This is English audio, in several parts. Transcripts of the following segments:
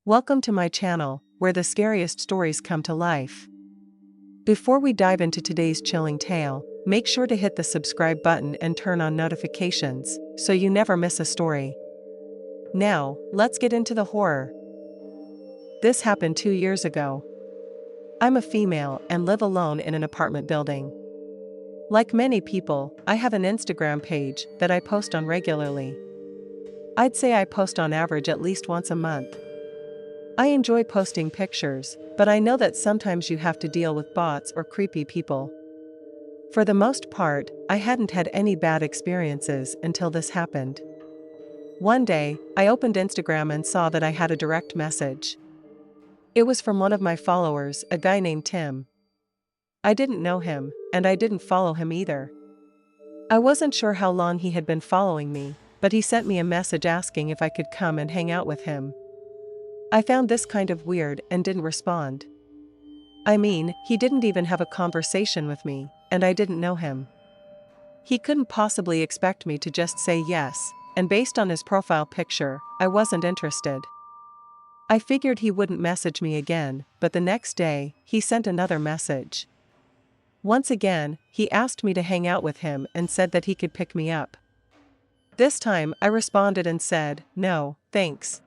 Welcome to my channel, where the scariest stories come to life. Before we dive into today's chilling tale, make sure to hit the subscribe button and turn on notifications, so you never miss a story. Now, let's get into the horror. This happened 2 years ago. I'm a female and live alone in an apartment building. Like many people, I have an Instagram page that I post on regularly. I'd say I post on average at least once a month. I enjoy posting pictures, but I know that sometimes you have to deal with bots or creepy people. For the most part, I hadn't had any bad experiences until this happened. One day, I opened Instagram and saw that I had a direct message. It was from one of my followers, a guy named Tim. I didn't know him, and I didn't follow him either. I wasn't sure how long he had been following me, but he sent me a message asking if I could come and hang out with him. I found this kind of weird and didn't respond. I mean, he didn't even have a conversation with me, and I didn't know him. He couldn't possibly expect me to just say yes, and based on his profile picture, I wasn't interested. I figured he wouldn't message me again, but the next day, he sent another message. Once again, he asked me to hang out with him and said that he could pick me up. This time, I responded and said, "No, thanks.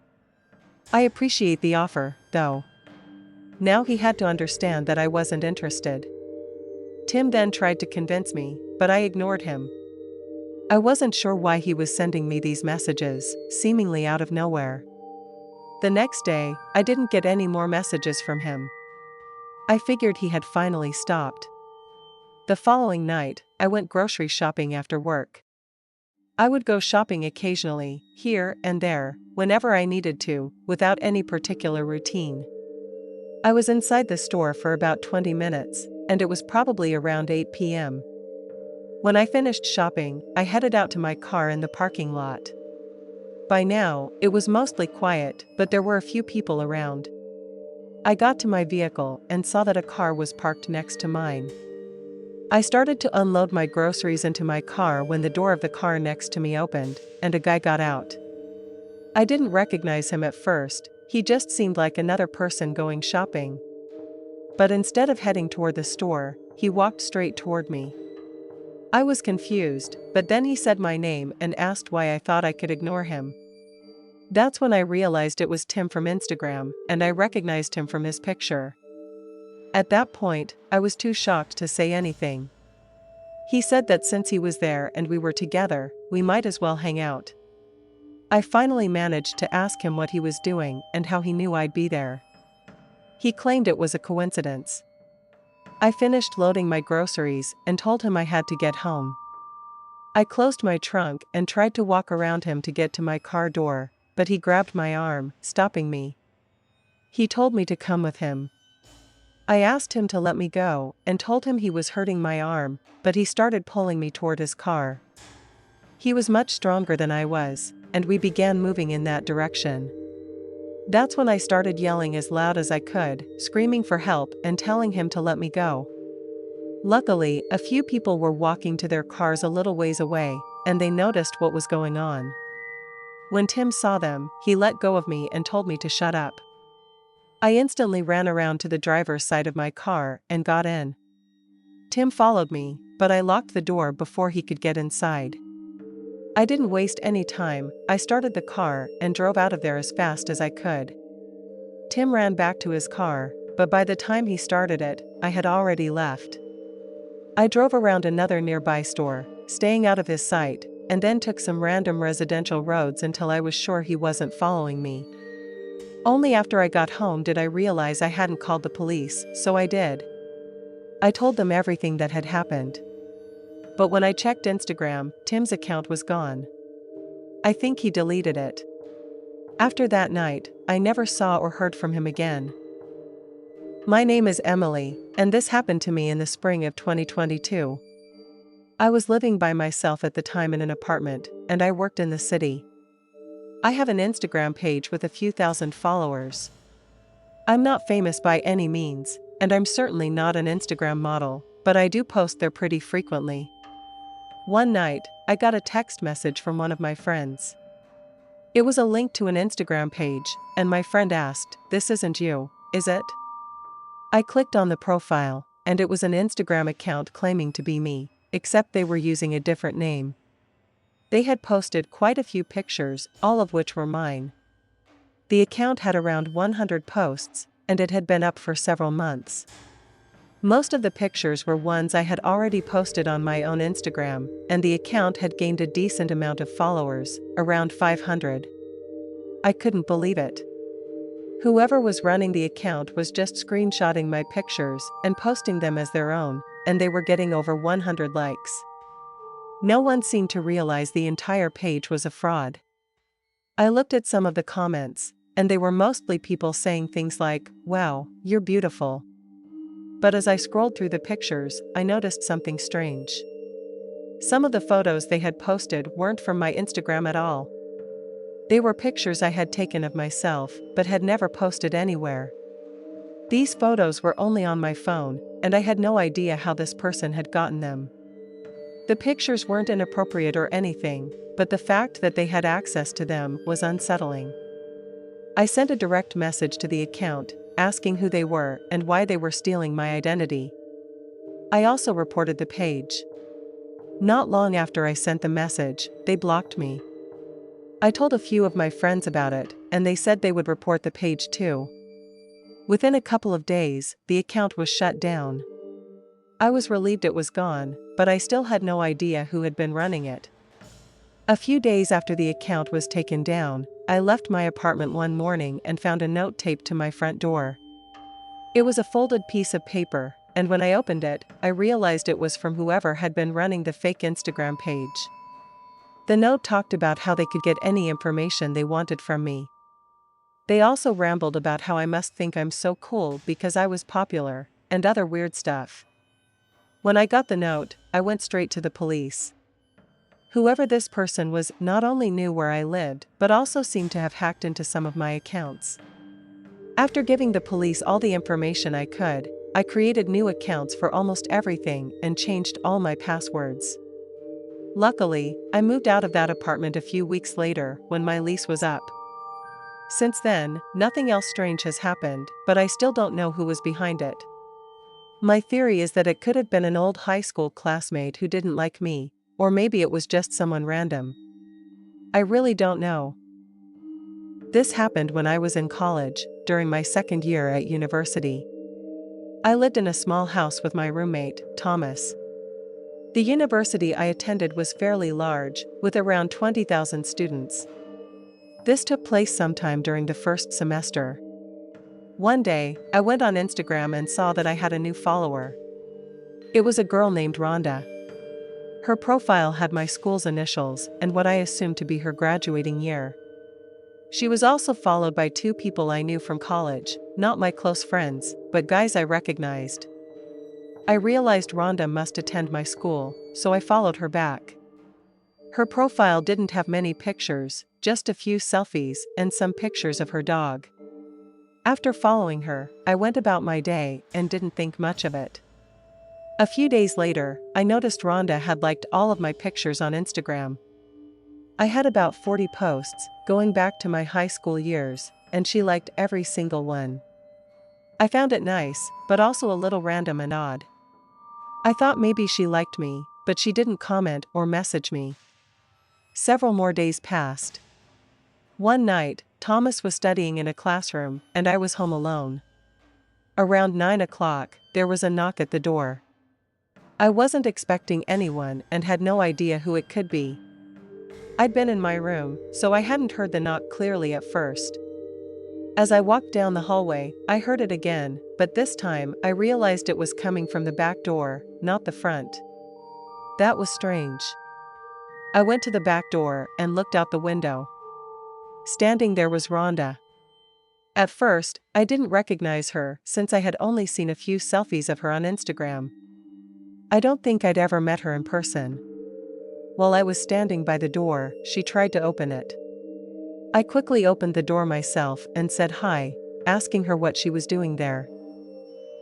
I appreciate the offer, though." Now he had to understand that I wasn't interested. Tim then tried to convince me, but I ignored him. I wasn't sure why he was sending me these messages, seemingly out of nowhere. The next day, I didn't get any more messages from him. I figured he had finally stopped. The following night, I went grocery shopping after work. I would go shopping occasionally, here and there, whenever I needed to, without any particular routine. I was inside the store for about 20 minutes, and it was probably around 8 p.m. When I finished shopping, I headed out to my car in the parking lot. By now, it was mostly quiet, but there were a few people around. I got to my vehicle and saw that a car was parked next to mine. I started to unload my groceries into my car when the door of the car next to me opened, and a guy got out. I didn't recognize him at first, he just seemed like another person going shopping. But instead of heading toward the store, he walked straight toward me. I was confused, but then he said my name and asked why I thought I could ignore him. That's when I realized it was Tim from Instagram, and I recognized him from his picture. At that point, I was too shocked to say anything. He said that since he was there and we were together, we might as well hang out. I finally managed to ask him what he was doing and how he knew I'd be there. He claimed it was a coincidence. I finished loading my groceries and told him I had to get home. I closed my trunk and tried to walk around him to get to my car door, but he grabbed my arm, stopping me. He told me to come with him. I asked him to let me go and told him he was hurting my arm, but he started pulling me toward his car. He was much stronger than I was, and we began moving in that direction. That's when I started yelling as loud as I could, screaming for help and telling him to let me go. Luckily, a few people were walking to their cars a little ways away, and they noticed what was going on. When Tim saw them, he let go of me and told me to shut up. I instantly ran around to the driver's side of my car and got in. Tim followed me, but I locked the door before he could get inside. I didn't waste any time, I started the car and drove out of there as fast as I could. Tim ran back to his car, but by the time he started it, I had already left. I drove around another nearby store, staying out of his sight, and then took some random residential roads until I was sure he wasn't following me. Only after I got home did I realize I hadn't called the police, so I did. I told them everything that had happened. But when I checked Instagram, Tim's account was gone. I think he deleted it. After that night, I never saw or heard from him again. My name is Emily, and this happened to me in the spring of 2022. I was living by myself at the time in an apartment, and I worked in the city. I have an Instagram page with a few thousand followers. I'm not famous by any means, and I'm certainly not an Instagram model, but I do post there pretty frequently. One night, I got a text message from one of my friends. It was a link to an Instagram page, and my friend asked, "This isn't you, is it?" I clicked on the profile, and it was an Instagram account claiming to be me, except they were using a different name. They had posted quite a few pictures, all of which were mine. The account had around 100 posts, and it had been up for several months. Most of the pictures were ones I had already posted on my own Instagram, and the account had gained a decent amount of followers, around 500. I couldn't believe it. Whoever was running the account was just screenshotting my pictures and posting them as their own, and they were getting over 100 likes. No one seemed to realize the entire page was a fraud. I looked at some of the comments, and they were mostly people saying things like, "Wow, you're beautiful." But as I scrolled through the pictures, I noticed something strange. Some of the photos they had posted weren't from my Instagram at all. They were pictures I had taken of myself, but had never posted anywhere. These photos were only on my phone, and I had no idea how this person had gotten them. The pictures weren't inappropriate or anything, but the fact that they had access to them was unsettling. I sent a direct message to the account, asking who they were and why they were stealing my identity. I also reported the page. Not long after I sent the message, they blocked me. I told a few of my friends about it, and they said they would report the page too. Within a couple of days, the account was shut down. I was relieved it was gone, but I still had no idea who had been running it. A few days after the account was taken down, I left my apartment one morning and found a note taped to my front door. It was a folded piece of paper, and when I opened it, I realized it was from whoever had been running the fake Instagram page. The note talked about how they could get any information they wanted from me. They also rambled about how I must think I'm so cool because I was popular, and other weird stuff. When I got the note, I went straight to the police. Whoever this person was not only knew where I lived, but also seemed to have hacked into some of my accounts. After giving the police all the information I could, I created new accounts for almost everything and changed all my passwords. Luckily, I moved out of that apartment a few weeks later when my lease was up. Since then, nothing else strange has happened, but I still don't know who was behind it. My theory is that it could have been an old high school classmate who didn't like me, or maybe it was just someone random. I really don't know. This happened when I was in college, during my second year at university. I lived in a small house with my roommate, Thomas. The university I attended was fairly large, with around 20,000 students. This took place sometime during the first semester. One day, I went on Instagram and saw that I had a new follower. It was a girl named Rhonda. Her profile had my school's initials and what I assumed to be her graduating year. She was also followed by two people I knew from college, not my close friends, but guys I recognized. I realized Rhonda must attend my school, so I followed her back. Her profile didn't have many pictures, just a few selfies and some pictures of her dog. After following her, I went about my day and didn't think much of it. A few days later, I noticed Rhonda had liked all of my pictures on Instagram. I had about 40 posts, going back to my high school years, and she liked every single one. I found it nice, but also a little random and odd. I thought maybe she liked me, but she didn't comment or message me. Several more days passed. One night, Thomas was studying in a classroom, and I was home alone. Around 9 o'clock, there was a knock at the door. I wasn't expecting anyone and had no idea who it could be. I'd been in my room, so I hadn't heard the knock clearly at first. As I walked down the hallway, I heard it again, but this time I realized it was coming from the back door, not the front. That was strange. I went to the back door and looked out the window. Standing there was Rhonda. At first, I didn't recognize her since I had only seen a few selfies of her on Instagram. I don't think I'd ever met her in person. While I was standing by the door, she tried to open it. I quickly opened the door myself and said hi, asking her what she was doing there.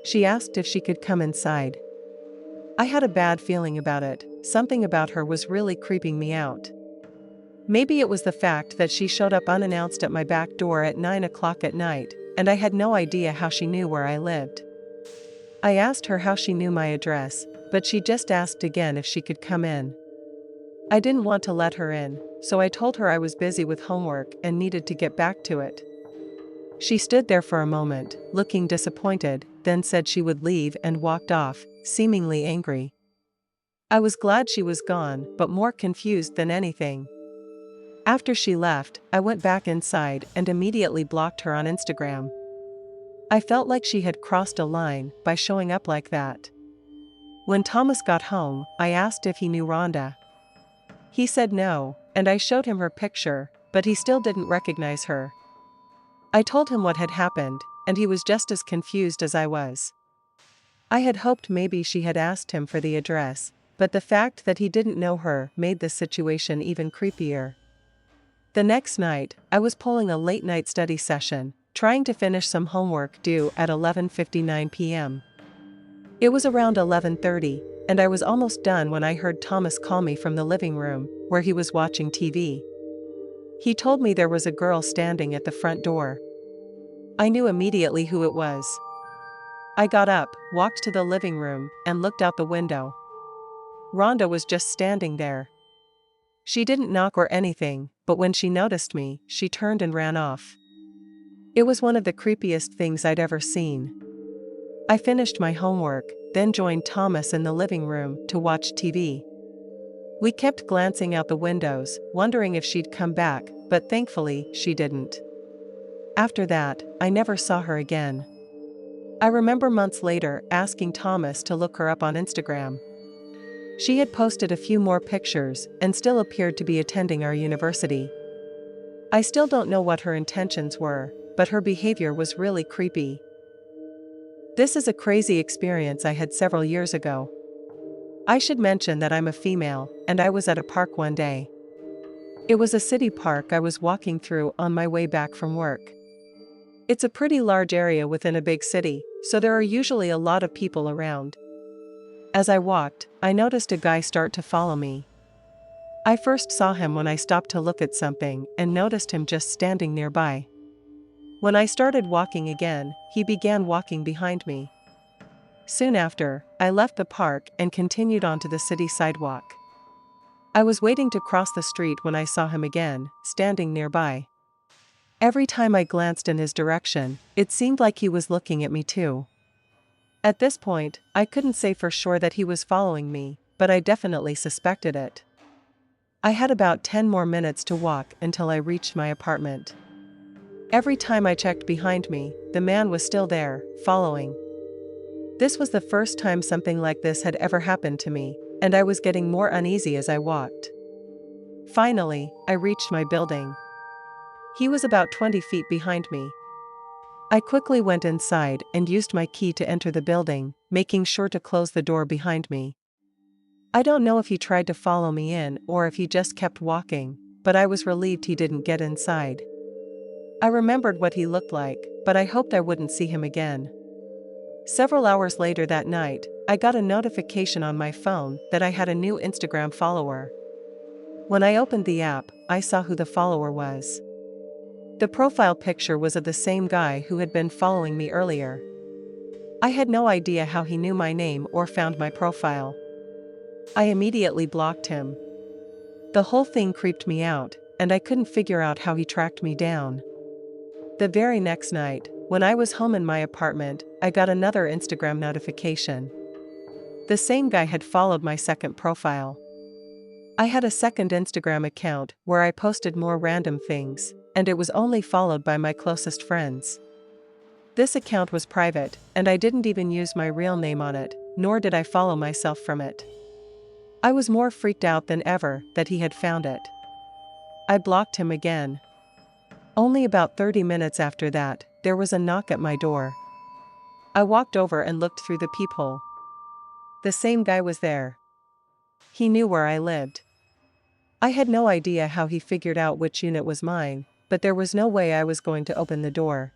She asked if she could come inside. I had a bad feeling about it, something about her was really creeping me out. Maybe it was the fact that she showed up unannounced at my back door at 9 o'clock at night, and I had no idea how she knew where I lived. I asked her how she knew my address, but she just asked again if she could come in. I didn't want to let her in, so I told her I was busy with homework and needed to get back to it. She stood there for a moment, looking disappointed, then said she would leave and walked off, seemingly angry. I was glad she was gone, but more confused than anything. After she left, I went back inside and immediately blocked her on Instagram. I felt like she had crossed a line by showing up like that. When Thomas got home, I asked if he knew Rhonda. He said no, and I showed him her picture, but he still didn't recognize her. I told him what had happened, and he was just as confused as I was. I had hoped maybe she had asked him for the address, but the fact that he didn't know her made the situation even creepier. The next night, I was pulling a late-night study session, trying to finish some homework due at 11:59 p.m. It was around 11:30, and I was almost done when I heard Thomas call me from the living room, where he was watching TV. He told me there was a girl standing at the front door. I knew immediately who it was. I got up, walked to the living room, and looked out the window. Rhonda was just standing there. She didn't knock or anything, but when she noticed me, she turned and ran off. It was one of the creepiest things I'd ever seen. I finished my homework, then joined Thomas in the living room to watch TV. We kept glancing out the windows, wondering if she'd come back, but thankfully, she didn't. After that, I never saw her again. I remember months later asking Thomas to look her up on Instagram. She had posted a few more pictures and still appeared to be attending our university. I still don't know what her intentions were, but her behavior was really creepy. This is a crazy experience I had several years ago. I should mention that I'm a female, and I was at a park one day. It was a city park I was walking through on my way back from work. It's a pretty large area within a big city, so there are usually a lot of people around. As I walked, I noticed a guy start to follow me. I first saw him when I stopped to look at something and noticed him just standing nearby. When I started walking again, he began walking behind me. Soon after, I left the park and continued onto the city sidewalk. I was waiting to cross the street when I saw him again, standing nearby. Every time I glanced in his direction, it seemed like he was looking at me too. At this point, I couldn't say for sure that he was following me, but I definitely suspected it. I had about 10 more minutes to walk until I reached my apartment. Every time I checked behind me, the man was still there, following. This was the first time something like this had ever happened to me, and I was getting more uneasy as I walked. Finally, I reached my building. He was about 20 feet behind me. I quickly went inside and used my key to enter the building, making sure to close the door behind me. I don't know if he tried to follow me in or if he just kept walking, but I was relieved he didn't get inside. I remembered what he looked like, but I hoped I wouldn't see him again. Several hours later that night, I got a notification on my phone that I had a new Instagram follower. When I opened the app, I saw who the follower was. The profile picture was of the same guy who had been following me earlier. I had no idea how he knew my name or found my profile. I immediately blocked him. The whole thing creeped me out, and I couldn't figure out how he tracked me down. The very next night, when I was home in my apartment, I got another Instagram notification. The same guy had followed my second profile. I had a second Instagram account where I posted more random things, and it was only followed by my closest friends. This account was private, and I didn't even use my real name on it, nor did I follow myself from it. I was more freaked out than ever that he had found it. I blocked him again. Only about 30 minutes after that, there was a knock at my door. I walked over and looked through the peephole. The same guy was there. He knew where I lived. I had no idea how he figured out which unit was mine, but there was no way I was going to open the door.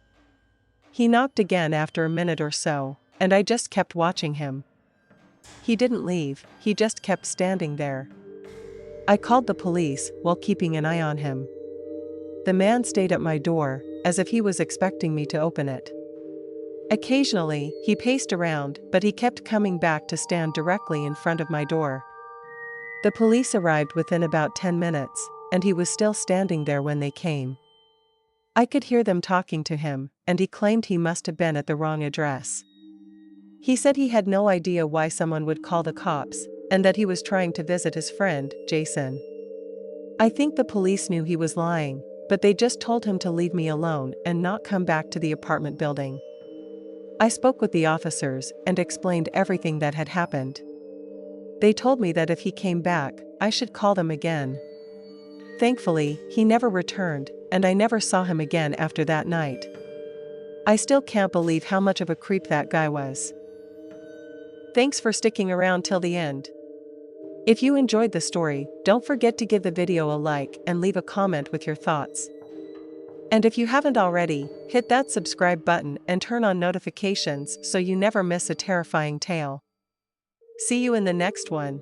He knocked again after a minute or so, and I just kept watching him. He didn't leave, he just kept standing there. I called the police while keeping an eye on him. The man stayed at my door, as if he was expecting me to open it. Occasionally, he paced around, but he kept coming back to stand directly in front of my door. The police arrived within about 10 minutes, and he was still standing there when they came. I could hear them talking to him, and he claimed he must have been at the wrong address. He said he had no idea why someone would call the cops, and that he was trying to visit his friend, Jason. I think the police knew he was lying, but they just told him to leave me alone and not come back to the apartment building. I spoke with the officers and explained everything that had happened. They told me that if he came back, I should call them again. Thankfully, he never returned, and I never saw him again after that night. I still can't believe how much of a creep that guy was. Thanks for sticking around till the end. If you enjoyed the story, don't forget to give the video a like and leave a comment with your thoughts. And if you haven't already, hit that subscribe button and turn on notifications so you never miss a terrifying tale. See you in the next one.